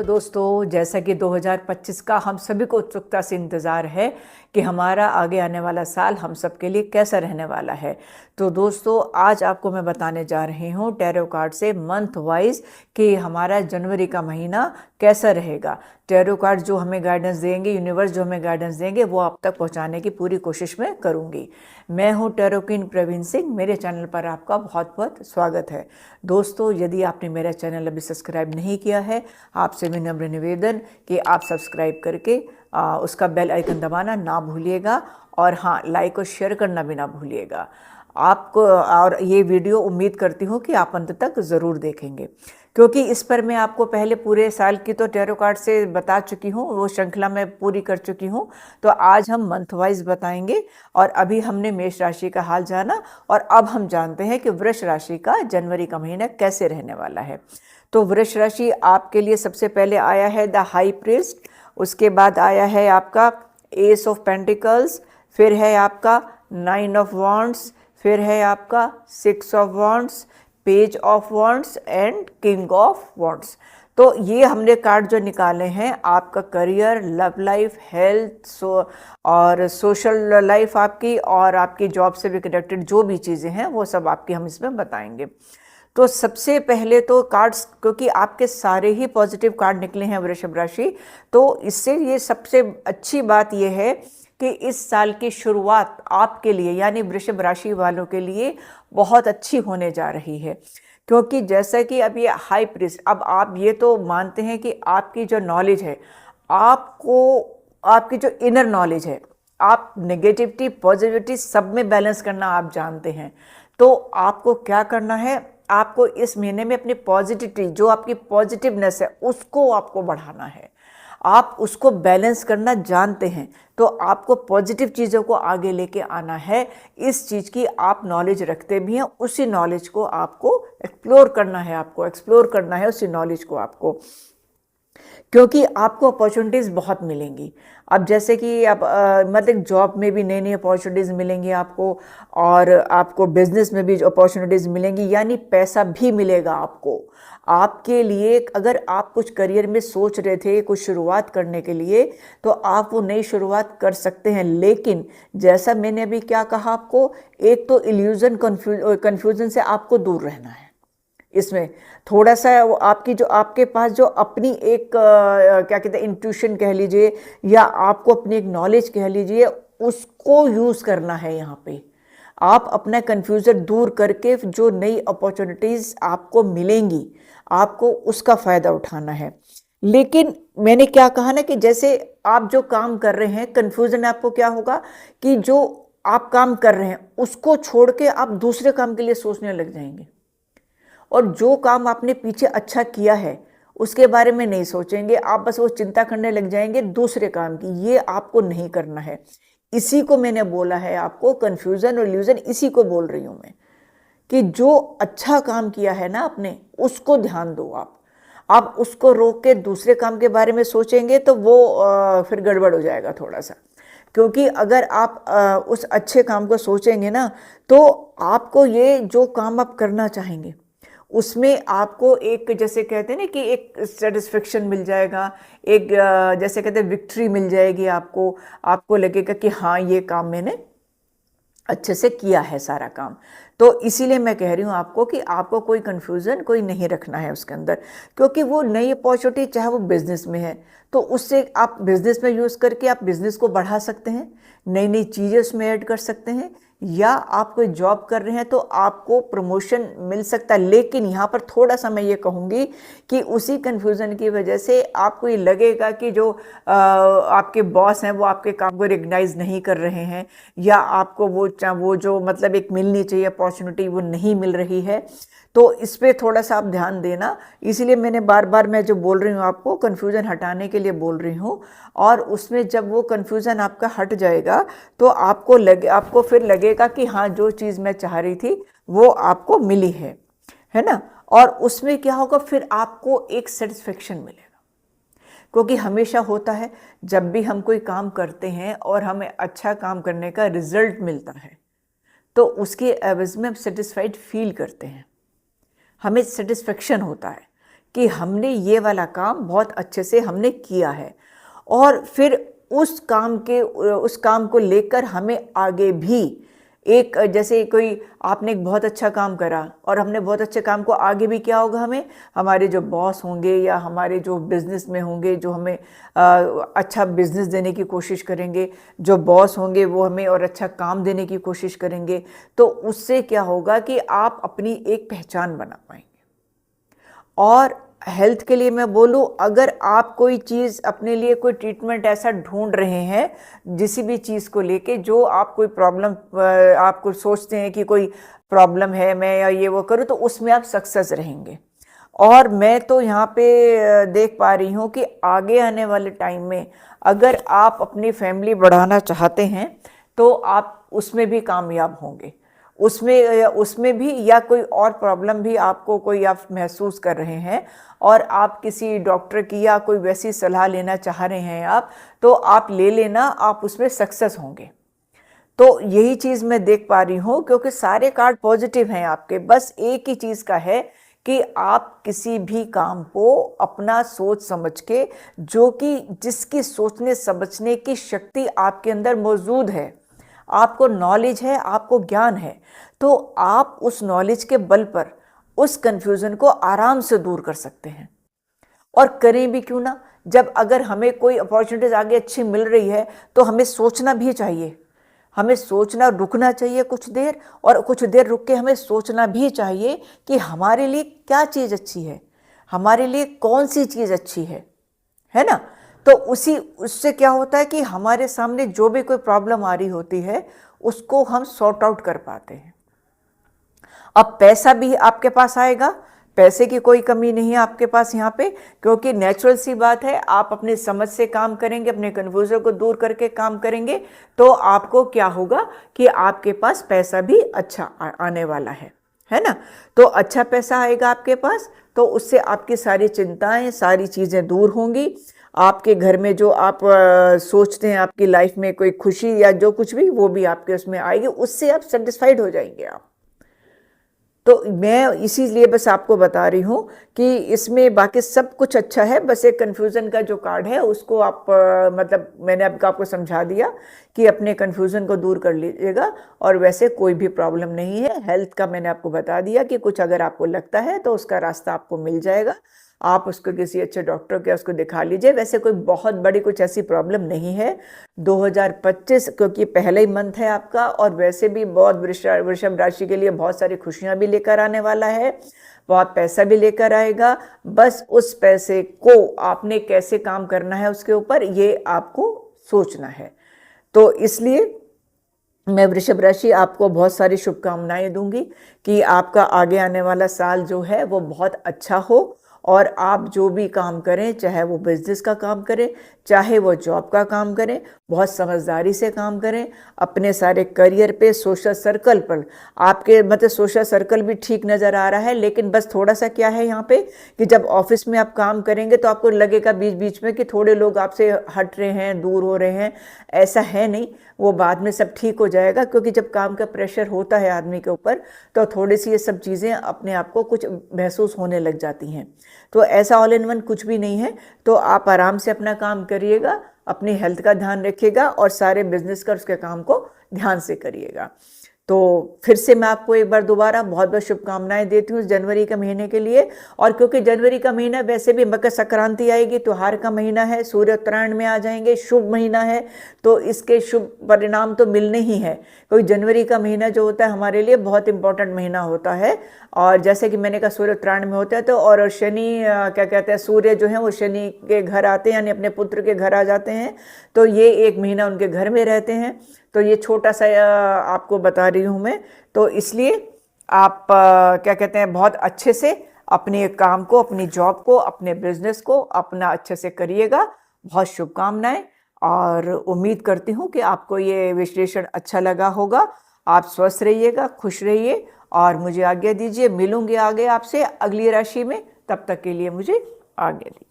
Hello दोस्तों, जैसा कि 2025 का हम सभी को उत्सुकता से इंतज़ार है कि हमारा आगे आने वाला साल हम सब के लिए कैसा रहने वाला है। तो दोस्तों, आज आपको मैं बताने जा रही हूँ टैरो कार्ड से मंथ वाइज कि हमारा जनवरी का महीना कैसा रहेगा। टैरो कार्ड जो हमें गाइडेंस देंगे, यूनिवर्स जो हमें गाइडेंस देंगे, वो आप तक पहुँचाने की पूरी कोशिश मैं करूँगी। मैं हूँ टैरो क्वीन प्रवीण सिंह। मेरे चैनल पर आपका बहुत बहुत स्वागत है। दोस्तों, यदि आपने मेरा चैनल अभी सब्सक्राइब नहीं किया है, आपसे विनम्र निवेदन कि आप सब्सक्राइब करके उसका बेल आइकन दबाना ना भूलिएगा और हाँ, लाइक और शेयर करना भी ना भूलिएगा आपको। और ये वीडियो उम्मीद करती हूँ कि आप अंत तक ज़रूर देखेंगे, क्योंकि इस पर मैं आपको पहले पूरे साल की तो टैरो कार्ड से बता चुकी हूँ, वो श्रृंखला मैं पूरी कर चुकी हूँ। तो आज हम मंथ वाइज बताएंगे। और अभी हमने मेष राशि का हाल जाना और अब हम जानते हैं कि वृष राशि का जनवरी का महीना कैसे रहने वाला है। तो वृष राशि आपके लिए सबसे पहले आया है द हाई प्रीस्ट, उसके बाद आया है आपका एस ऑफ पेंटिकल्स, फिर है आपका 9 ऑफ वॉन्ड्स, फिर है आपका 6 of wands, page of wands and king of wands. तो ये हमने कार्ड जो निकाले हैं, आपका करियर, लव लाइफ, हेल्थ और सोशल लाइफ आपकी, और आपकी जॉब से भी कनेक्टेड जो भी चीज़ें हैं वो सब आपकी हम इसमें बताएंगे। तो सबसे पहले तो कार्ड्स, क्योंकि आपके सारे ही पॉजिटिव कार्ड निकले हैं वृषभ राशि, तो इससे ये सबसे अच्छी बात ये है कि इस साल की शुरुआत आपके लिए यानी वृषभ राशि वालों के लिए बहुत अच्छी होने जा रही है। क्योंकि जैसा कि अब ये हाई प्रीस्ट, अब आप ये तो मानते हैं कि आपकी जो नॉलेज है, आपको आपकी जो इनर नॉलेज है, आप नेगेटिविटी पॉजिटिविटी सब में बैलेंस करना आप जानते हैं। तो आपको क्या करना है, आपको इस महीने में अपनी पॉजिटिविटी, जो आपकी पॉजिटिवनेस है, उसको आपको बढ़ाना है। आप उसको बैलेंस करना जानते हैं, तो आपको पॉजिटिव चीज़ों को आगे लेके आना है। इस चीज़ की आप नॉलेज रखते भी हैं, उसी नॉलेज को आपको एक्सप्लोर करना है उसी नॉलेज को आपको, क्योंकि आपको अपॉर्चुनिटीज़ बहुत मिलेंगी। अब जैसे कि अब मतलब जॉब में भी नई नई अपॉर्चुनिटीज़ मिलेंगी आपको, और आपको बिजनेस में भी अपॉर्चुनिटीज़ मिलेंगी, यानी पैसा भी मिलेगा आपको। आपके लिए अगर आप कुछ करियर में सोच रहे थे कुछ शुरुआत करने के लिए, तो आप वो नई शुरुआत कर सकते हैं। लेकिन जैसा मैंने अभी क्या कहा आपको, एक तो इल्यूजन कन्फ्यूजन से आपको दूर रहना है। इसमें थोड़ा सा आपकी जो आपके पास जो अपनी एक क्या कहते हैं इंट्यूशन कह लीजिए, या आपको अपनी एक नॉलेज कह लीजिए, उसको यूज़ करना है यहाँ पे। आप अपना कन्फ्यूज़न दूर करके जो नई अपॉर्चुनिटीज़ आपको मिलेंगी, आपको उसका फ़ायदा उठाना है। लेकिन मैंने क्या कहा ना कि जैसे आप जो काम कर रहे हैं, कन्फ्यूज़न आपको क्या होगा कि जो आप काम कर रहे हैं उसको छोड़ के आप दूसरे काम के लिए सोचने लग जाएंगे, और जो काम आपने पीछे अच्छा किया है उसके बारे में नहीं सोचेंगे, आप बस वो चिंता करने लग जाएंगे दूसरे काम की। ये आपको नहीं करना है। इसी को मैंने बोला है आपको, कंफ्यूजन और इल्यूजन, इसी को बोल रही हूं मैं कि जो अच्छा काम किया है ना आपने, उसको ध्यान दो। आप उसको रोक के दूसरे काम के बारे में सोचेंगे तो वो फिर गड़बड़ हो जाएगा थोड़ा सा। क्योंकि अगर आप उस अच्छे काम को सोचेंगे ना, तो आपको ये जो काम आप करना चाहेंगे उसमें आपको एक, जैसे कहते हैं ना कि एक सेटिस्फेक्शन मिल जाएगा, एक जैसे कहते हैं विक्ट्री मिल जाएगी आपको लगेगा कि हाँ, ये काम मैंने अच्छे से किया है सारा काम। तो इसीलिए मैं कह रही हूँ आपको कि आपको कोई कन्फ्यूज़न कोई नहीं रखना है उसके अंदर, क्योंकि वो नई अपॉर्चुनिटी चाहे वो बिज़नेस में है तो उससे आप बिज़नेस में यूज़ करके आप बिज़नेस को बढ़ा सकते हैं, नई नई चीज़ें उसमें ऐड कर सकते हैं, या आप कोई जॉब कर रहे हैं तो आपको प्रमोशन मिल सकता है। लेकिन यहाँ पर थोड़ा सा मैं ये कहूँगी कि उसी कन्फ्यूज़न की वजह से आपको ये लगेगा कि जो आपके बॉस हैं वो आपके काम को रिकग्नाइज़ नहीं कर रहे हैं, या आपको वो जो मतलब एक मिलनी चाहिए अपॉर्चुनिटी वो नहीं मिल रही है। तो इस पर थोड़ा सा आप ध्यान देना। इसीलिए मैंने बार बार मैं जो बोल रही हूँ आपको कन्फ्यूज़न हटाने के लिए बोल रही हूँ। और उसमें जब वो कन्फ्यूज़न आपका हट जाएगा तो आपको फिर लगेगा कि हाँ, जो चीज़ मैं चाह रही थी वो आपको मिली है ना। और उसमें क्या होगा, फिर आपको एक सेटिस्फेक्शन मिलेगा। क्योंकि हमेशा होता है, जब भी हम कोई काम करते हैं और हमें अच्छा काम करने का रिजल्ट मिलता है तो उसके एवज में हम सेटिस्फाइड फील करते हैं, हमें सेटिस्फेक्शन होता है कि हमने ये वाला काम बहुत अच्छे से हमने किया है, और फिर उस काम को लेकर हमें आगे भी एक, जैसे कोई आपने एक बहुत अच्छा काम करा और हमने बहुत अच्छे काम को आगे भी क्या होगा, हमें हमारे जो बॉस होंगे या हमारे जो बिज़नेस में होंगे जो हमें अच्छा बिज़नेस देने की कोशिश करेंगे, जो बॉस होंगे वो हमें और अच्छा काम देने की कोशिश करेंगे, तो उससे क्या होगा कि आप अपनी एक पहचान बना पाएंगे। और हेल्थ के लिए मैं बोलूँ, अगर आप कोई चीज़ अपने लिए कोई ट्रीटमेंट ऐसा ढूंढ रहे हैं किसी भी चीज़ को लेके, जो आप कोई प्रॉब्लम आपको सोचते हैं कि कोई प्रॉब्लम है मैं या ये वो करूँ, तो उसमें आप सक्सेस रहेंगे। और मैं तो यहाँ पे देख पा रही हूँ कि आगे आने वाले टाइम में अगर आप अपनी फैमिली बढ़ाना चाहते हैं तो आप उसमें भी कामयाब होंगे। उसमें भी, या कोई और प्रॉब्लम भी आपको कोई आप महसूस कर रहे हैं और आप किसी डॉक्टर की या कोई वैसी सलाह लेना चाह रहे हैं आप, तो आप ले लेना, आप उसमें सक्सेस होंगे। तो यही चीज़ मैं देख पा रही हूँ, क्योंकि सारे कार्ड पॉजिटिव हैं आपके। बस एक ही चीज़ का है कि आप किसी भी काम को अपना सोच समझ के, जो कि जिसकी सोचने समझने की शक्ति आपके अंदर मौजूद है, आपको नॉलेज है, आपको ज्ञान है, तो आप उस नॉलेज के बल पर उस कन्फ्यूज़न को आराम से दूर कर सकते हैं। और करें भी क्यों ना, जब अगर हमें कोई अपॉर्चुनिटीज आगे अच्छी मिल रही है तो हमें सोचना भी चाहिए, हमें सोचना रुकना चाहिए कुछ देर, और कुछ देर रुक के हमें सोचना भी चाहिए कि हमारे लिए क्या चीज़ अच्छी है, हमारे लिए कौन सी चीज़ अच्छी है ना। तो उससे क्या होता है कि हमारे सामने जो भी कोई प्रॉब्लम आ रही होती है उसको हम सॉर्ट आउट कर पाते हैं। अब पैसा भी आपके पास आएगा, पैसे की कोई कमी नहीं है आपके पास यहाँ पे, क्योंकि नेचुरल सी बात है, आप अपनी समझ से काम करेंगे, अपने कन्फ्यूजन को दूर करके काम करेंगे, तो आपको क्या होगा कि आपके पास पैसा भी अच्छा आने वाला है ना। तो अच्छा पैसा आएगा आपके पास, तो उससे आपकी सारी चिंताएं, सारी चीज़ें दूर होंगी। आपके घर में जो आप सोचते हैं आपकी लाइफ में कोई खुशी या जो कुछ भी, वो भी आपके उसमें आएगी, उससे आप सेटिस्फाइड हो जाएंगे आप। तो मैं इसीलिए बस आपको बता रही हूँ कि इसमें बाकी सब कुछ अच्छा है, बस एक कन्फ्यूज़न का जो कार्ड है उसको आप मतलब मैंने आपको समझा दिया कि अपने कन्फ्यूज़न को दूर कर लीजिएगा, और वैसे कोई भी प्रॉब्लम नहीं है। हेल्थ का मैंने आपको बता दिया कि कुछ अगर आपको लगता है तो उसका रास्ता आपको मिल जाएगा, आप उसको किसी अच्छे डॉक्टर के उसको दिखा लीजिए। वैसे कोई बहुत बड़ी कुछ ऐसी प्रॉब्लम नहीं है। 2025 क्योंकि पहला ही मंथ है आपका, और वैसे भी बहुत वृषभ राशि के लिए बहुत सारी खुशियां भी लेकर आने वाला है, बहुत पैसा भी लेकर आएगा। बस उस पैसे को आपने कैसे काम करना है उसके ऊपर ये आपको सोचना है। तो इसलिए मैं वृषभ राशि आपको बहुत सारी शुभकामनाएं दूंगी कि आपका आगे आने वाला साल जो है वो बहुत अच्छा हो, और आप जो भी काम करें, चाहे वो बिजनेस का काम करें, चाहे वो जॉब का काम करें, बहुत समझदारी से काम करें। अपने सारे करियर पे, सोशल सर्कल पर आपके मतलब सोशल सर्कल भी ठीक नज़र आ रहा है, लेकिन बस थोड़ा सा क्या है यहाँ पे कि जब ऑफिस में आप काम करेंगे तो आपको लगेगा बीच बीच में कि थोड़े लोग आपसे हट रहे हैं, दूर हो रहे हैं। ऐसा है नहीं, वो बाद में सब ठीक हो जाएगा, क्योंकि जब काम का प्रेशर होता है आदमी के ऊपर तो थोड़ी सी ये सब चीज़ें अपने आप को कुछ महसूस होने लग जाती हैं। तो ऐसा ऑल इन वन कुछ भी नहीं है। तो आप आराम से अपना काम करिएगा, अपनी हेल्थ का ध्यान रखिएगा, और सारे बिजनेस का उसके काम को ध्यान से करिएगा। तो फिर से मैं आपको एक बार दोबारा बहुत बहुत शुभकामनाएं देती हूँ जनवरी के महीने के लिए। और क्योंकि जनवरी का महीना वैसे भी मकर संक्रांति आएगी, त्योहार का महीना है, सूर्य उत्तरायण में आ जाएंगे, शुभ महीना है, तो इसके शुभ परिणाम तो मिलने ही है। क्योंकि जनवरी का महीना जो होता है हमारे लिए बहुत इंपॉर्टेंट महीना होता है। और जैसे कि मैंने कहा सूर्य उत्तरायण में होता है, तो और शनि क्या कहते हैं, सूर्य जो है वो शनि के घर आते हैं, यानी अपने पुत्र के घर आ जाते हैं, तो ये एक महीना उनके घर में रहते हैं। तो ये छोटा सा आपको बता रही हूँ मैं। तो इसलिए आप क्या कहते हैं, बहुत अच्छे से अपने काम को, अपनी जॉब को, अपने बिजनेस को अपना अच्छे से करिएगा। बहुत शुभकामनाएं, और उम्मीद करती हूँ कि आपको ये विश्लेषण अच्छा लगा होगा। आप स्वस्थ रहिएगा, खुश रहिए, और मुझे आज्ञा दीजिए। मिलूंगी आगे आपसे अगली राशि में, तब तक के लिए मुझे आज्ञा दीजिए।